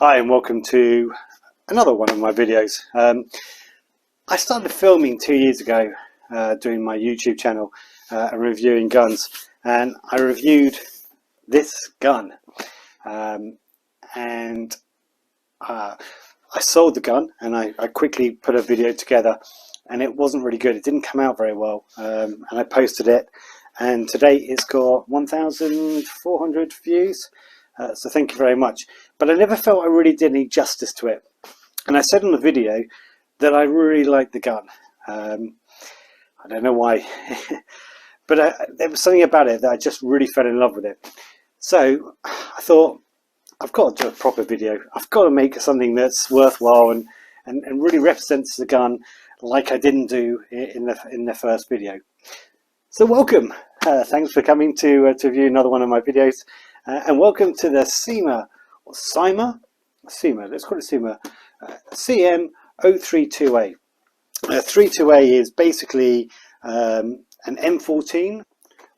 Hi and welcome to another one of my videos. I started filming 2 years ago doing my YouTube channel and reviewing guns, and I reviewed this gun and I sold the gun, and I quickly put a video together, and it wasn't really good. It didn't come out very well, and I posted it, and today it's got 1,400 views. So thank you very much. But I never felt I really did any justice to it. And I said on the video that I really liked the gun. I don't know why, but there was something about it that I just really fell in love with it. So I thought, I've got to do a proper video. I've got to make something that's worthwhile and really represents the gun like I didn't do in the first video. So welcome. Thanks for coming to view another one of my videos. And welcome to the CYMA, let's call it CYMA, CM032A. 32A is basically an M14.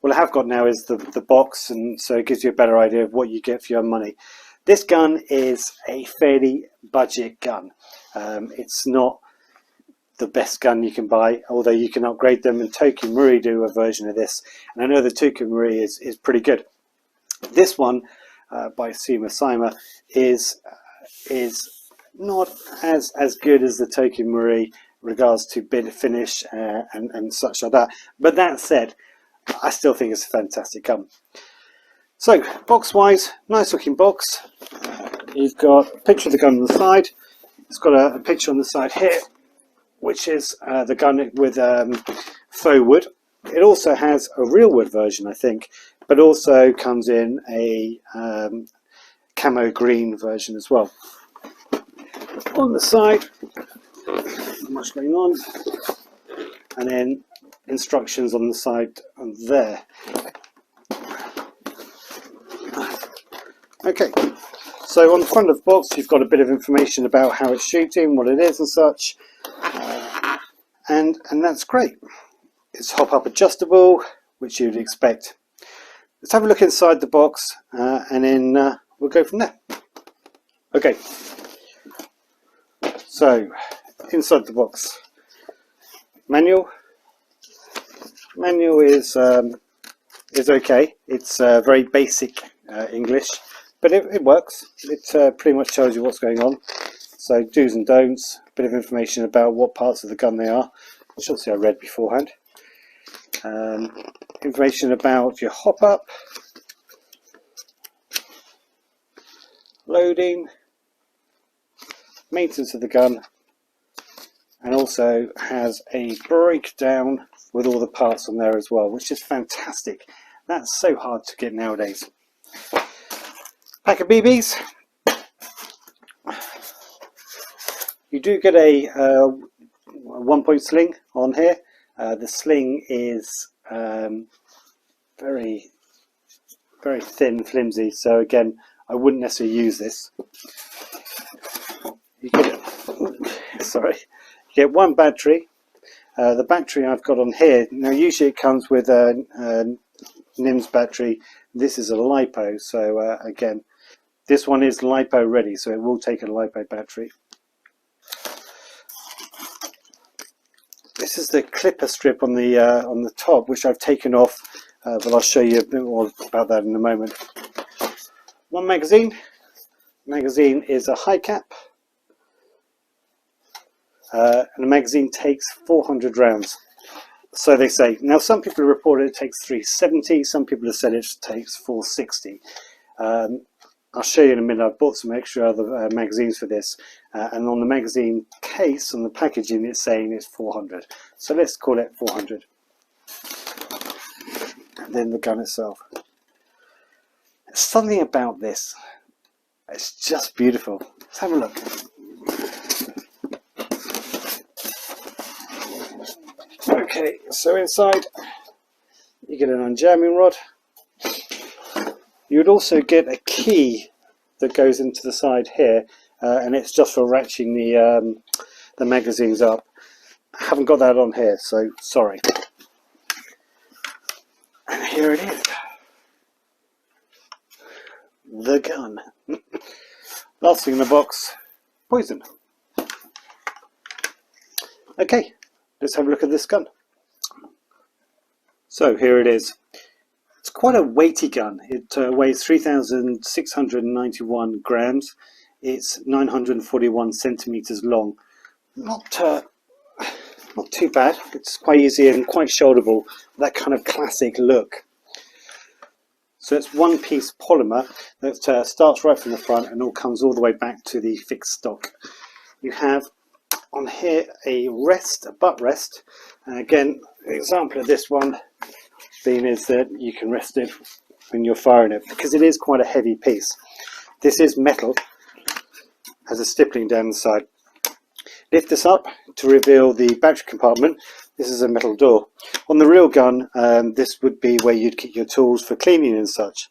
What I have got now is the box, and so it gives you a better idea of what you get for your money. This gun is a fairly budget gun. It's not the best gun you can buy, although you can upgrade them, and Tokyo do a version of this, and I know the Tokyo is pretty good. This one by CYMA is not as good as the Tokyo regards to bit finish and such like that. But that said, I still think it's a fantastic gun. So box wise, nice looking box. You've got a picture of the gun on the side. It's got a picture on the side here, which is the gun with faux wood. It also has a real wood version, I think, but also comes in a camo green version as well. On the side, not much going on, and then instructions on the side on there. Okay, so on the front of the box you've got a bit of information about how it's shooting, what it is and such, and that's great. It's hop-up adjustable, which you'd expect. Let's have a look inside the box, and then we'll go from there. Okay, so inside the box, manual is okay. It's very basic English, but it works. It pretty much tells you what's going on. So do's and don'ts, a bit of information about what parts of the gun they are, which obviously I read beforehand. Information about your hop-up, loading, maintenance of the gun, and also has a breakdown with all the parts on there as well, which is fantastic. That's so hard to get nowadays. Pack of BBs. You do get a 1-point sling on here. The sling is very thin, flimsy, so again I wouldn't necessarily use this. You get one battery. The battery I've got on here, now usually it comes with a NIMS battery. This is a LiPo, so again this one is LiPo ready, so it will take a LiPo battery. This is the clipper strip on the top, which I've taken off, but I'll show you a bit more about that in a moment. One magazine. Magazine is a high cap, and the magazine takes 400 rounds. So they say. Now some people have reported it takes 370. Some people have said it takes 460. I'll show you in a minute. I've bought some extra other magazines for this, and on the magazine case, on the packaging, it's saying it's 400. So let's call it 400. And then the gun itself. There's something about this. It's just beautiful. Let's have a look. Okay, so inside you get an unjamming rod. You would also get a key that goes into the side here, and it's just for ratcheting the magazines up. I haven't got that on here, so sorry. And here it is, the gun. Last thing in the box, poison. Okay, let's have a look at this gun. So here it is. It's quite a weighty gun. It weighs 3,691 grams. It's 941 centimeters long. Not too bad. It's quite easy and quite shoulderable. That kind of classic look. So it's one piece polymer that starts right from the front and all comes all the way back to the fixed stock. You have on here a rest, a butt rest. And again, an example of this one being is that you can rest it when you're firing it, because it is quite a heavy piece. This is metal, has a stippling down the side. Lift this up to reveal the battery compartment. This is a metal door. On the real gun, this would be where you'd keep your tools for cleaning and such.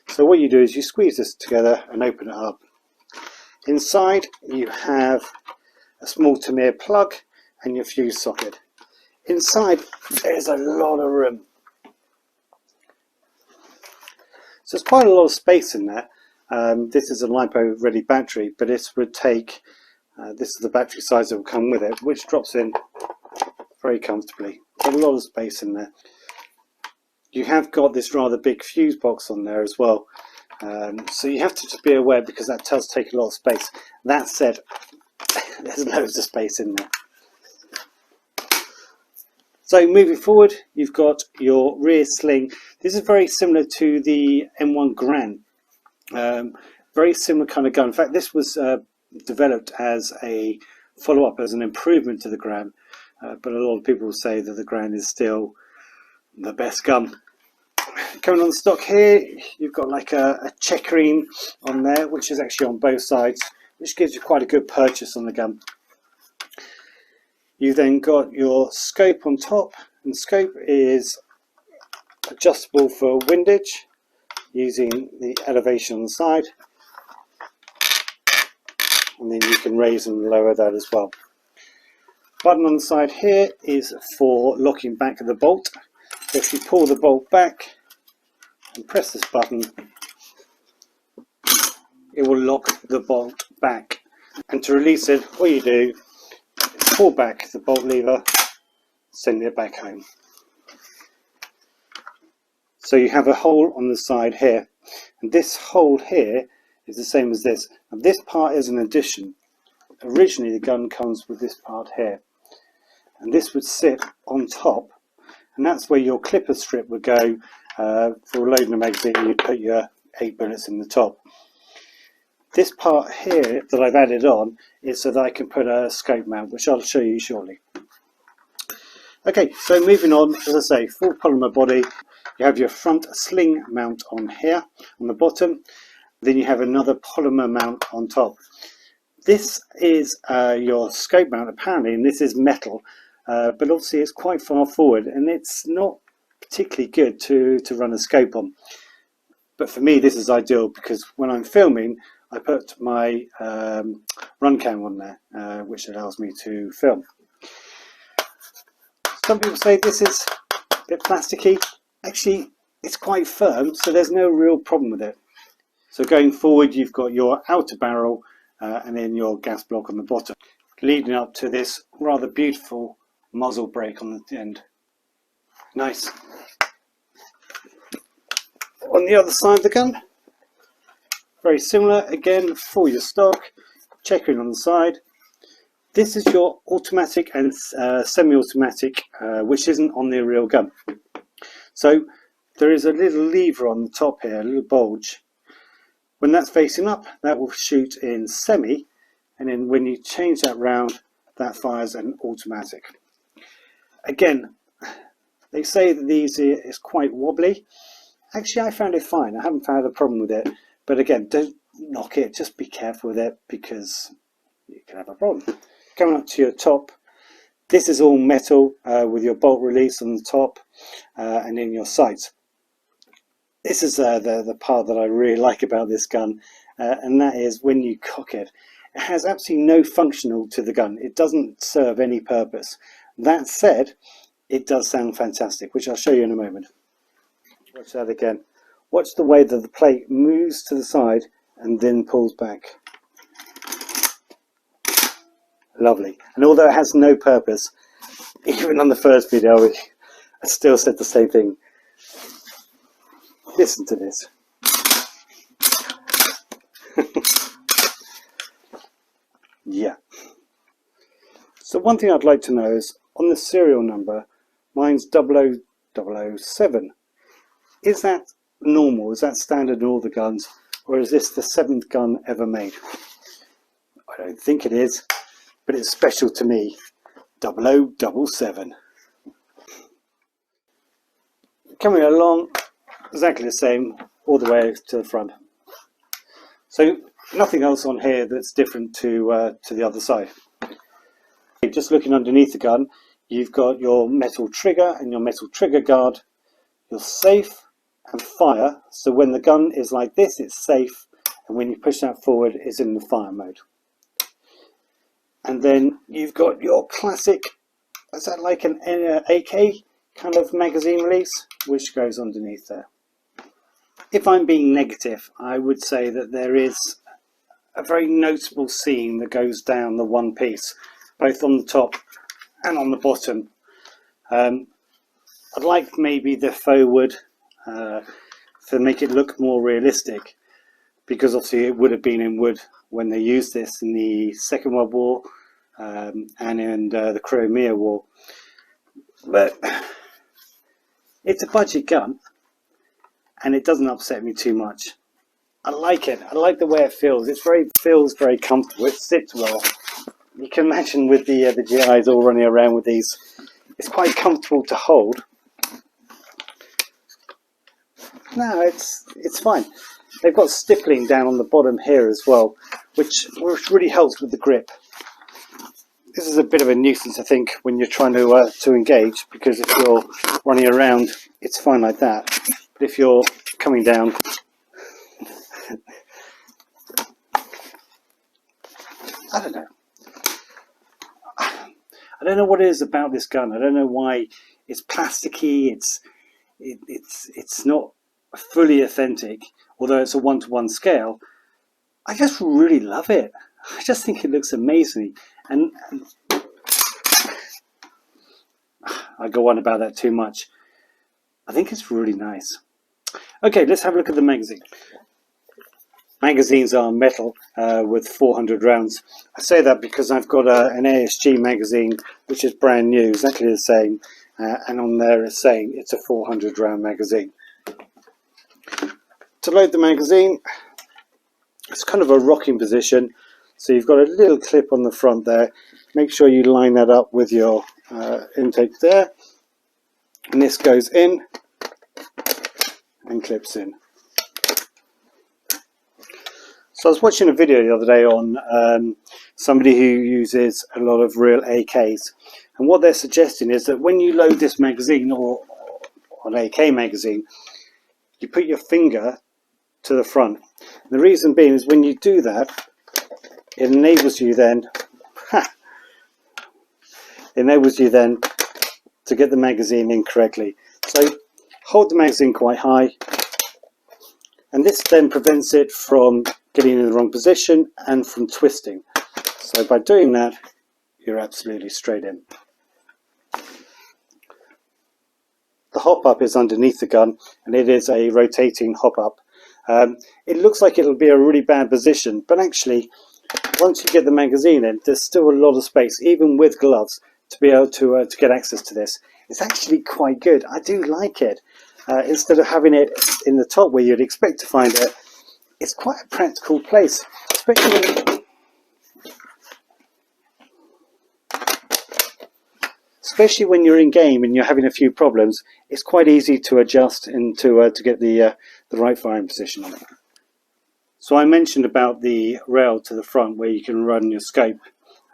So what you do is you squeeze this together and open it up. Inside you have a small Tamir plug and your fuse socket. Inside there's a lot of room. So there's quite a lot of space in there. This is a LiPo ready battery, but this would take, this is the battery size that will come with it, which drops in very comfortably. There's a lot of space in there. You have got this rather big fuse box on there as well. So you have to just be aware, because that does take a lot of space. That said, there's loads of space in there. So moving forward, you've got your rear sling. This is very similar to the M1 Garand. Very similar kind of gun. In fact, this was developed as a follow-up, as an improvement to the Garand. But a lot of people say that the Garand is still the best gun. Coming on the stock here, you've got like a checkering on there, which is actually on both sides, which gives you quite a good purchase on the gun. You then got your scope on top, and scope is adjustable for windage using the elevation on the side, and then you can raise and lower that as well. Button on the side here is for locking back the bolt. If you pull the bolt back and press this button, it will lock the bolt back. And to release it, what you do is pull back the bolt lever, send it back home. So you have a hole on the side here, and this hole here is the same as this. And this part is an addition. Originally the gun comes with this part here, and this would sit on top, and that's where your clipper strip would go. For loading a magazine, you'd put your 8 bullets in the top. This part here that I've added on is so that I can put a scope mount, which I'll show you shortly. Okay, so moving on, as I say, full polymer body. You have your front sling mount on here on the bottom, then you have another polymer mount on top. This is your scope mount apparently, and this is metal, but obviously it's quite far forward and it's not particularly good to run a scope on. But for me this is ideal, because when I'm filming I put my run cam on there, which allows me to film. Some people say this is a bit plasticky. Actually it's quite firm, so there's no real problem with it. So going forward you've got your outer barrel and then your gas block on the bottom, leading up to this rather beautiful muzzle brake on the end. Nice. On the other side of the gun, very similar again for your stock, checkering on the side. This is your automatic and semi-automatic, which isn't on the real gun. So there is a little lever on the top here, a little bulge. When that's facing up, that will shoot in semi, and then when you change that round, that fires an automatic. Again, they say that these is quite wobbly. Actually, I found it fine. I haven't found a problem with it. But again, don't knock it. Just be careful with it, because you can have a problem. Coming up to your top, this is all metal with your bolt release on the top and in your sights. This is the part that I really like about this gun, and that is when you cock it. It has absolutely no functional to the gun. It doesn't serve any purpose. That said, it does sound fantastic, which I'll show you in a moment. Watch that again. Watch the way that the plate moves to the side and then pulls back. Lovely. And although it has no purpose, even on the first video, I still said the same thing. Listen to this. Yeah. So one thing I'd like to know is, on the serial number, mine's 00007. Is that normal? Is that standard in all the guns? Or is this the 7th gun ever made? I don't think it is, but it's special to me. 0077. Coming along exactly the same all the way to the front. So nothing else on here that's different to the other side. Just looking underneath the gun, you've got your metal trigger and your metal trigger guard, your safe and fire. So when the gun is like this, it's safe, and when you push that forward, it's in the fire mode. And then you've got your classic, is that like an AK kind of magazine release, which goes underneath there. If I'm being negative, I would say that there is a very notable seam that goes down the one piece, both on the top and on the bottom. I'd like maybe the faux wood to make it look more realistic, because obviously it would have been in wood when they used this in the Second World War and in the Crimea War. But it's a budget gun and it doesn't upset me too much. I like it. I like the way it feels. It feels very comfortable. It sits well. You can imagine with the GIs all running around with these, it's quite comfortable to hold. No, it's fine. They've got stippling down on the bottom here as well, which really helps with the grip. This is a bit of a nuisance, I think, when you're trying to engage, because if you're running around, it's fine like that. But if you're coming down, I don't know. I don't know what it is about this gun. I don't know why it's plasticky. It's not fully authentic, although it's a 1-to-1 scale. I just really love it. I just think it looks amazing, and I go on about that too much. I think it's really nice. Okay, let's have a look at the magazine. Magazines are metal with 400 rounds. I say that because I've got an ASG magazine which is brand new, exactly the same, and on there it's saying it's a 400 round magazine. To load the magazine, it's kind of a rocking position, so you've got a little clip on the front there. Make sure you line that up with your intake there, and this goes in and clips in. So I was watching a video the other day on somebody who uses a lot of real AKs, and what they're suggesting is that when you load this magazine, or an AK magazine, you put your finger to the front. And the reason being is when you do that, it enables you then to get the magazine in correctly. So hold the magazine quite high, and this then prevents it from getting in the wrong position and from twisting. So by doing that, you're absolutely straight in. The hop up is underneath the gun, and it is a rotating hop up. It looks like it'll be a really bad position, but actually once you get the magazine in, there's still a lot of space, even with gloves, to be able to get access to this. It's actually quite good. I do like it. Instead of having it in the top where you'd expect to find it, it's quite a practical place, especially when you're in game and you're having a few problems. It's quite easy to adjust and to get the right firing position on it. So I mentioned about the rail to the front where you can run your scope,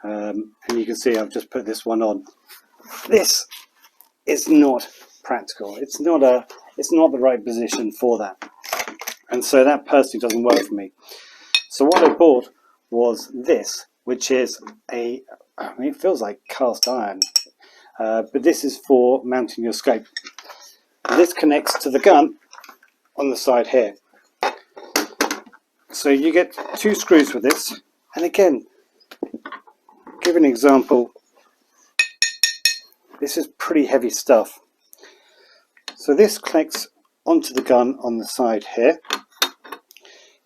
and you can see I've just put this one on. This is not practical. It's not the right position for that, and so that personally doesn't work for me. So what I bought was this, which is it feels like cast iron, but this is for mounting your scope. This connects to the gun on the side here. So you get 2 screws with this, and again, give an example. This is pretty heavy stuff. So this clicks onto the gun on the side here.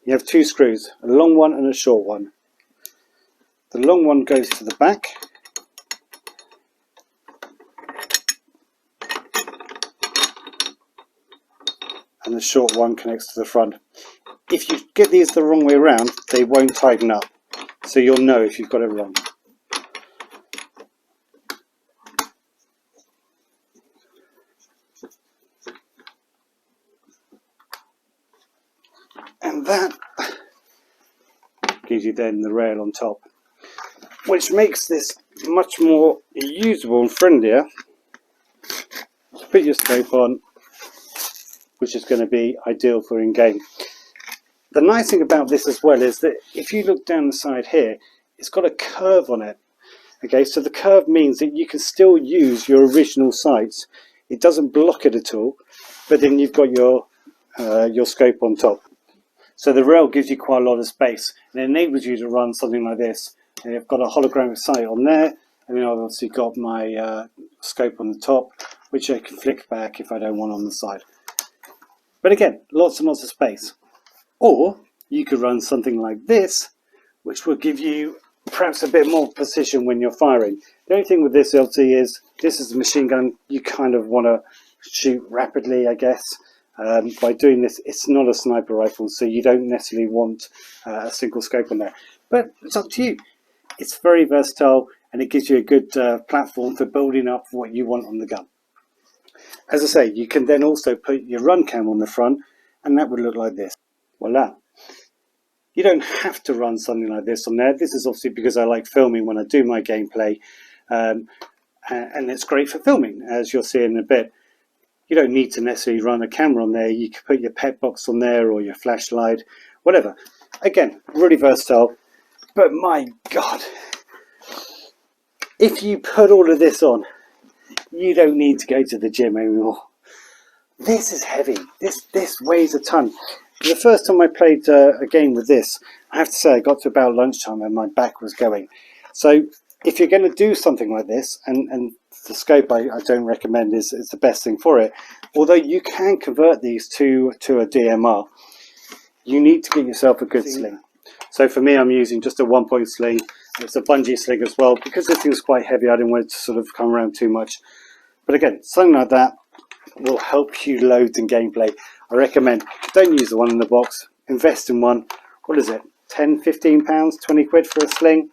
You have two screws, a long one and a short one. The long one goes to the back. And the short one connects to the front. If you get these the wrong way around, they won't tighten up. So you'll know if you've got it wrong. And that gives you then the rail on top, which makes this much more usable and friendlier. Put your scope on, which is going to be ideal for in-game. The nice thing about this as well is that if you look down the side here, it's got a curve on it. Okay, so the curve means that you can still use your original sights. It doesn't block it at all, but then you've got your scope on top. So the rail gives you quite a lot of space and enables you to run something like this. And I've got a holographic sight on there, and then I've obviously got my scope on the top, which I can flick back if I don't want on the side. But again, lots and lots of space. Or you could run something like this, which will give you perhaps a bit more precision when you're firing. The only thing with this LT is this is a machine gun. You kind of want to shoot rapidly, I guess. By doing this, it's not a sniper rifle, so you don't necessarily want a single scope on there. But it's up to you. It's very versatile, and it gives you a good platform for building up what you want on the gun. As I say, you can then also put your run cam on the front, and that would look like this. Voila. You don't have to run something like this on there. This is obviously because I like filming when I do my gameplay, and it's great for filming, as you'll see in a bit. You don't need to necessarily run a camera on there. You can put your pet box on there or your flashlight, whatever. Again, really versatile. But my God, if you put all of this on, you don't need to go to the gym anymore. This is heavy. This weighs a ton. The first time I played a game with this, I have to say I got to about lunchtime and my back was going. So if you're going to do something like this, and the scope I don't recommend is the best thing for it, although you can convert these to a DMR, you need to get yourself a good sling. So for me, I'm using just a 1-point sling. It's a bungee sling as well, because this thing's quite heavy. I didn't want it to sort of come around too much. But again, something like that will help you loads in gameplay. I recommend don't use the one in the box. Invest in one. What is it? 10, 15 pounds, 20 quid for a sling.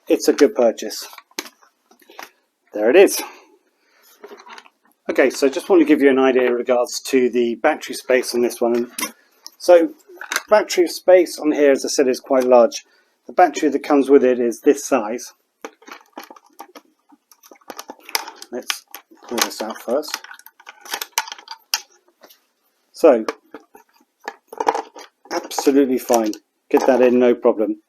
It's a good purchase. There it is. Okay, so just want to give you an idea in regards to the battery space on this one. So battery space on here, as I said, is quite large. The battery that comes with it is this size. Let's pull this out first. So absolutely fine. Get that in, no problem.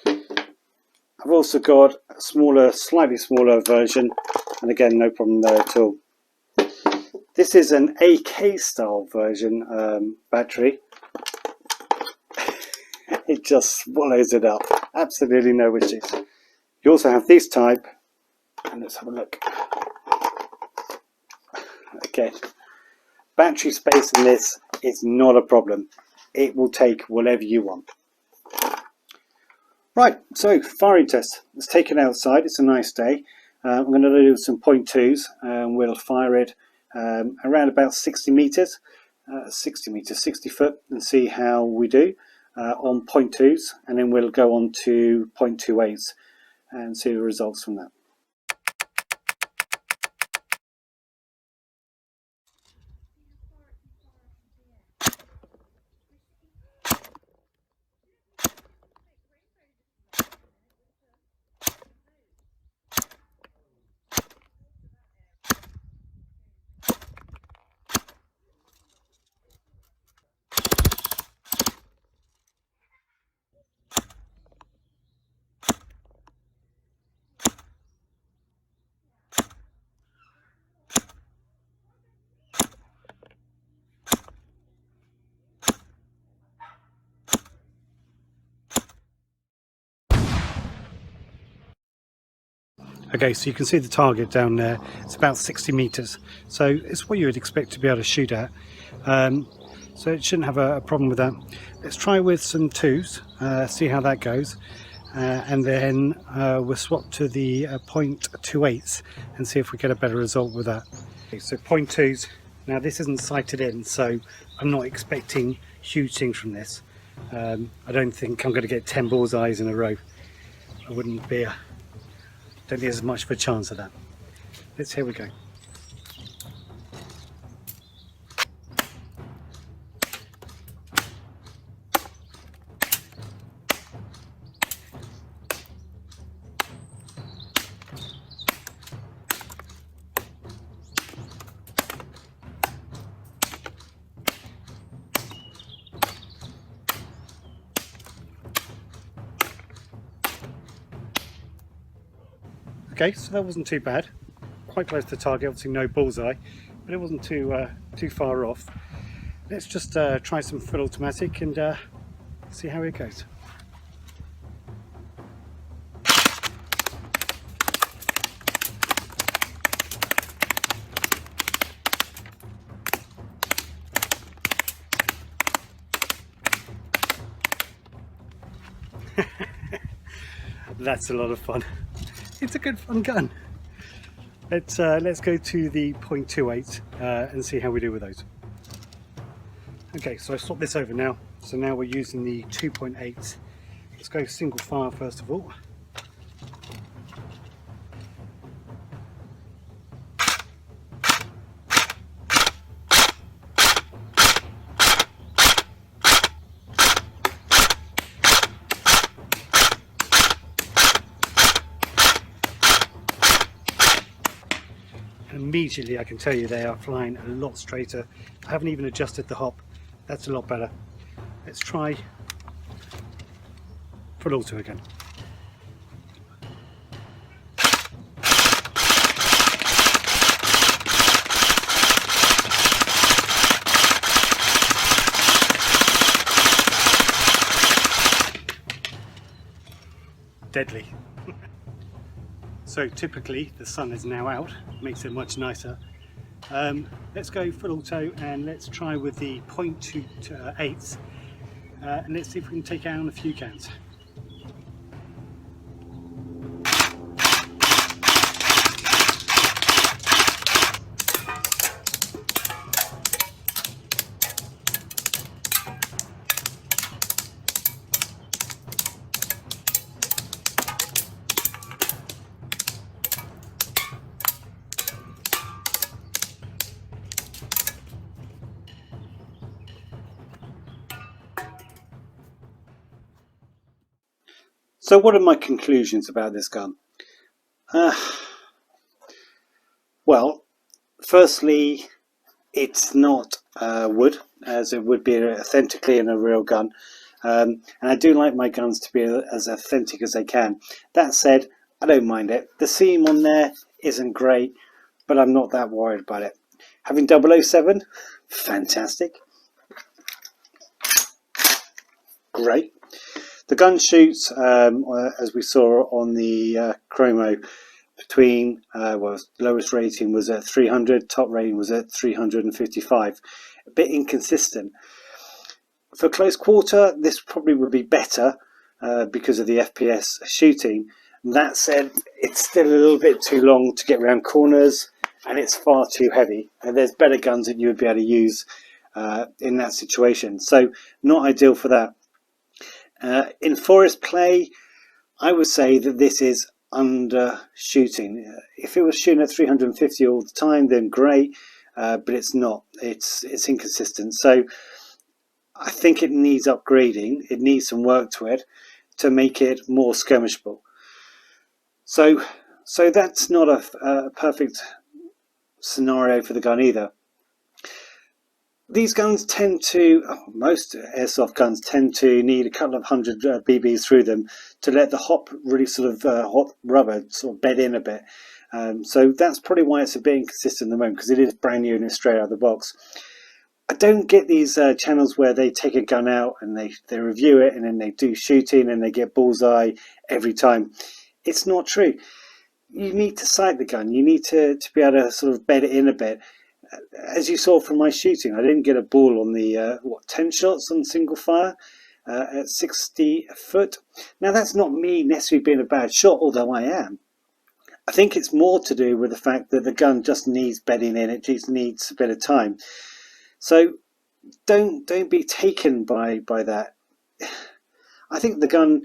I've also got a smaller, slightly smaller version, and again, no problem there at all. This is an AK style version battery. It just swallows it up. Absolutely no issues. You also have this type, and let's have a look. Okay, battery space in this is not a problem. It will take whatever you want. Right, so firing test. Let's take it outside. It's a nice day. I'm going to do some .2s, and we'll fire it around about 60 meters, 60 foot, and see how we do on .2s, and then we'll go on to .28s and see the results from that. Okay, so you can see the target down there. It's about 60 meters, so it's what you would expect to be able to shoot at. So it shouldn't have a problem with that. Let's try with some 2s, see how that goes, and then we'll swap to the .28s and see if we get a better result with that. Okay, so .2s. Now this isn't sighted in, so I'm not expecting huge things from this. I don't think I'm going to get 10 bullseyes in a row. I wouldn't be. Don't think there's much of a chance of that. Here we go. Okay, so that wasn't too bad. Quite close to the target, obviously no bullseye, but it wasn't too far off. Let's just try some full automatic and see how it goes. That's a lot of fun. It's a good fun gun. Let's go to the .28 and see how we do with those. Okay, so I swapped this over now. So now we're using the 2.8. Let's go single fire first of all. Immediately I can tell you they are flying a lot straighter. I haven't even adjusted the hop. That's a lot better. Let's try full auto again. Deadly. So typically the sun is now out, makes it much nicer. Let's go full auto and let's try with the .28 and let's see if we can take out a few cans. So what are my conclusions about this gun? Well, firstly, it's not wood, as it would be authentically in a real gun. And I do like my guns to be as authentic as they can. That said, I don't mind it. The seam on there isn't great, but I'm not that worried about it. Having 007, fantastic. Great. The gun shoots, as we saw on the chromo, between, well, lowest rating was at 300, top rating was at 355. A bit inconsistent. For close quarter, this probably would be better because of the FPS shooting. That said, it's still a little bit too long to get around corners and it's far too heavy. And there's better guns that you would be able to use in that situation. So not ideal for that. In forest play, I would say that this is undershooting. If it was shooting at 350 all the time, then great, but it's not. It's inconsistent. So I think it needs upgrading. It needs some work to it to make it more skirmishable. So that's not a perfect scenario for the gun either. These guns tend to, most airsoft guns tend to need a couple of hundred BBs through them to let the hop really sort of hot rubber sort of bed in a bit. So that's probably why it's a bit inconsistent at the moment, because it is brand new and it's straight out of the box. I don't get these channels where they take a gun out and they review it and then they do shooting and they get bullseye every time. It's not true. you need to sight the gun. You need to be able to sort of bed it in a bit. As you saw from my shooting, I didn't get a ball on the 10 shots on single fire at 60 foot. Now that's not me necessarily being a bad shot, although I am. I think it's more to do with the fact that the gun just needs bedding in. It just needs a bit of time. So don't be taken by that. I think the gun,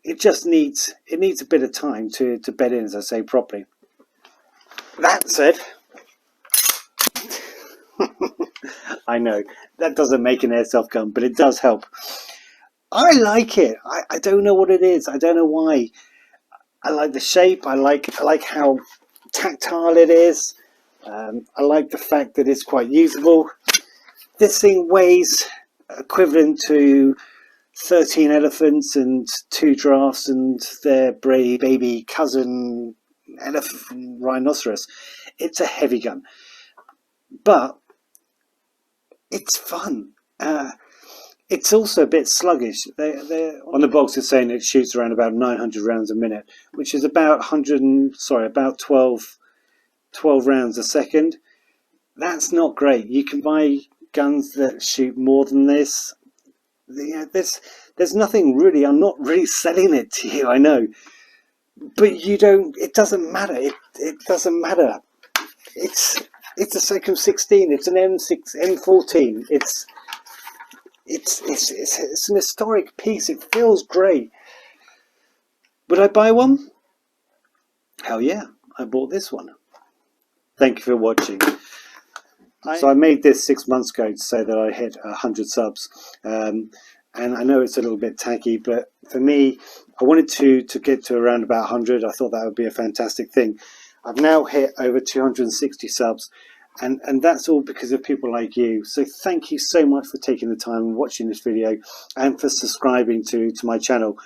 it needs a bit of time to bed in, as I say, properly. That said, I know that doesn't make an airsoft gun, but it does help. I like it. I don't know what it is. I don't know why. I like the shape. I like how tactile it is. I like the fact that it's quite usable. This thing weighs equivalent to 13 elephants and 2 giraffes and their baby cousin elephant rhinoceros. It's a heavy gun, but it's fun. It's also a bit sluggish. On the box it's saying it shoots around about 900 rounds a minute, which is about 12 rounds a second. That's not great. You can buy guns that shoot more than this. There's nothing really. I'm not really selling it to you, I know, but you don't. It doesn't matter. It doesn't matter. It's a SOCOM 16. It's an M14. It's an historic piece. It feels great. Would I buy one? Hell yeah, I bought this one. Thank you for watching. So I made this 6 months ago to say that I hit 100 subs. And I know it's a little bit tacky, but for me, I wanted to get to around about 100. I thought that would be a fantastic thing. I've now hit over 260 subs. And that's all because of people like you. So thank you so much for taking the time and watching this video and for subscribing to my channel.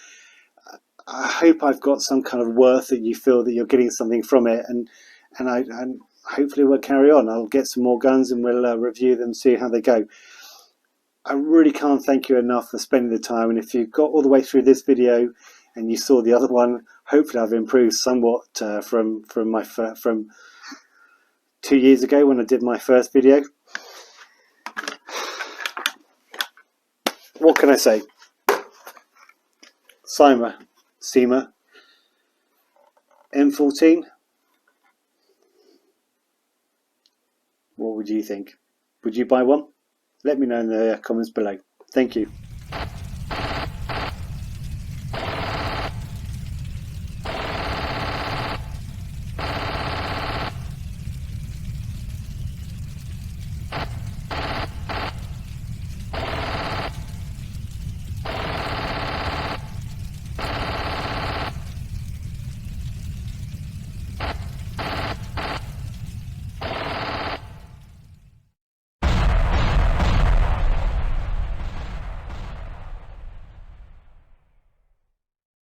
I hope I've got some kind of worth that you feel that you're getting something from it, and hopefully we'll carry on. I'll get some more guns and we'll review them, see how they go. I really can't thank you enough for spending the time, and if you got all the way through this video and you saw the other one, hopefully I've improved somewhat from 2 years ago when I did my first video. What can I say? CYMA M14. What would you think? Would you buy one? Let me know in the comments below. Thank you.